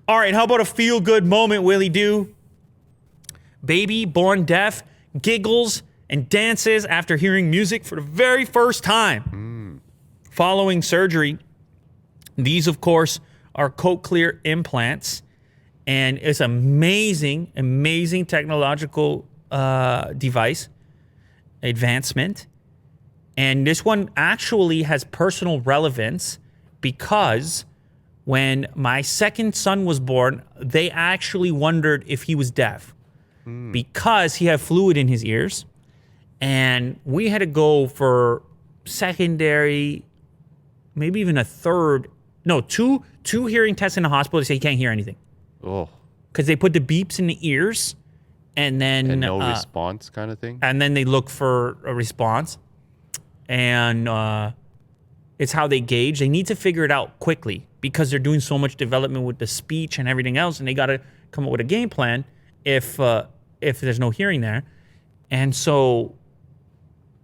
All right, how about a feel-good moment, Willie Doo? Baby born deaf giggles and dances after hearing music for the very first time. Following surgery, these, of course, are cochlear implants, and it's amazing, amazing technological device advancement. And this one actually has personal relevance because when my second son was born, they actually wondered if he was deaf because he had fluid in his ears. And we had to go for secondary, maybe even a third, no, two hearing tests in the hospital to say he can't hear anything. Oh. Because they put the beeps in the ears and then... And no response kind of thing? And then they look for a response. And it's how they gauge. They need to figure it out quickly because they're doing so much development with the speech and everything else, and they got to come up with a game plan if there's no hearing there. And so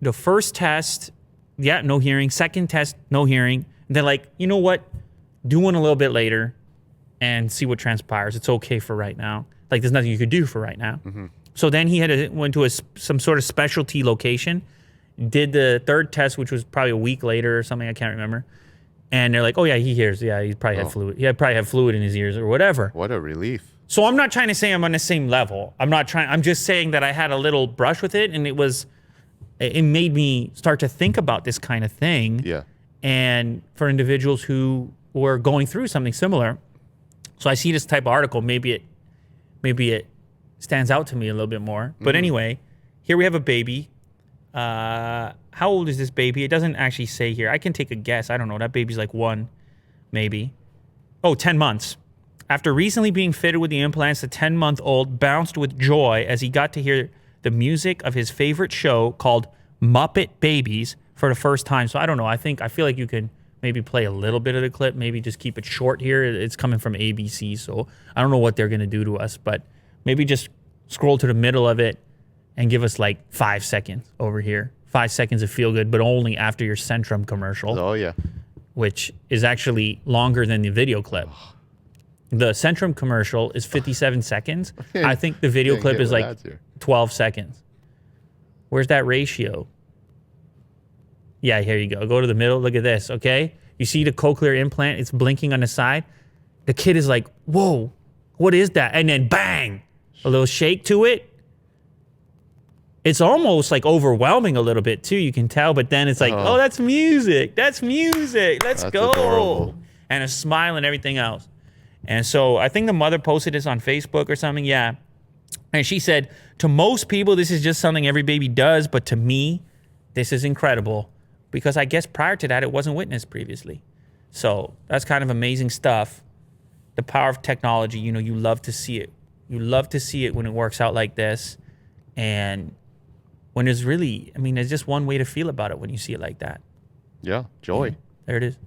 the first test, yeah, no hearing. Second test, no hearing. And they're like, you know what? Do one a little bit later and see what transpires. It's okay for right now. Like, there's nothing you could do for right now. Mm-hmm. So then he went to some sort of specialty location, did the third test, which was probably a week later or something. I can't remember. And they're like, oh, yeah, he hears. Yeah, he probably had fluid. He probably had fluid in his ears or whatever. What a relief. So I'm not trying to say I'm on the same level. I'm just saying that I had a little brush with it, and it made me start to think about this kind of thing. Yeah. And for individuals who were going through something similar. So I see this type of article, maybe it stands out to me a little bit more. But anyway, here we have a baby. How old is this baby? It doesn't actually say here. I can take a guess. I don't know. That baby's like 1, maybe. Oh, 10 months. After recently being fitted with the implants, the 10-month-old bounced with joy as he got to hear the music of his favorite show called Muppet Babies for the first time. So I don't know. I feel like you could maybe play a little bit of the clip, maybe just keep it short here. It's coming from ABC, so I don't know what they're going to do to us, but maybe just scroll to the middle of it and give us like 5 seconds over here. 5 seconds of feel good, but only after your Centrum commercial. Oh, yeah. Which is actually longer than the video clip. The Centrum commercial is 57 seconds. I think the video clip is like 12 seconds. Where's that ratio? Yeah, here you go. Go to the middle. Look at this, okay? You see the cochlear implant? It's blinking on the side. The kid is like, whoa, what is that? And then bang, a little shake to it. It's almost like overwhelming a little bit too, you can tell, but then it's like, oh, that's music. That's music. Let's go. Adorable. And a smile and everything else. And so I think the mother posted this on Facebook or something, yeah. And she said, to most people, this is just something every baby does, but to me, this is incredible. Because I guess prior to that, it wasn't witnessed previously. So that's kind of amazing stuff. The power of technology, you love to see it. You love to see it when it works out like this. And when there's just one way to feel about it when you see it like that. Yeah, joy. There it is.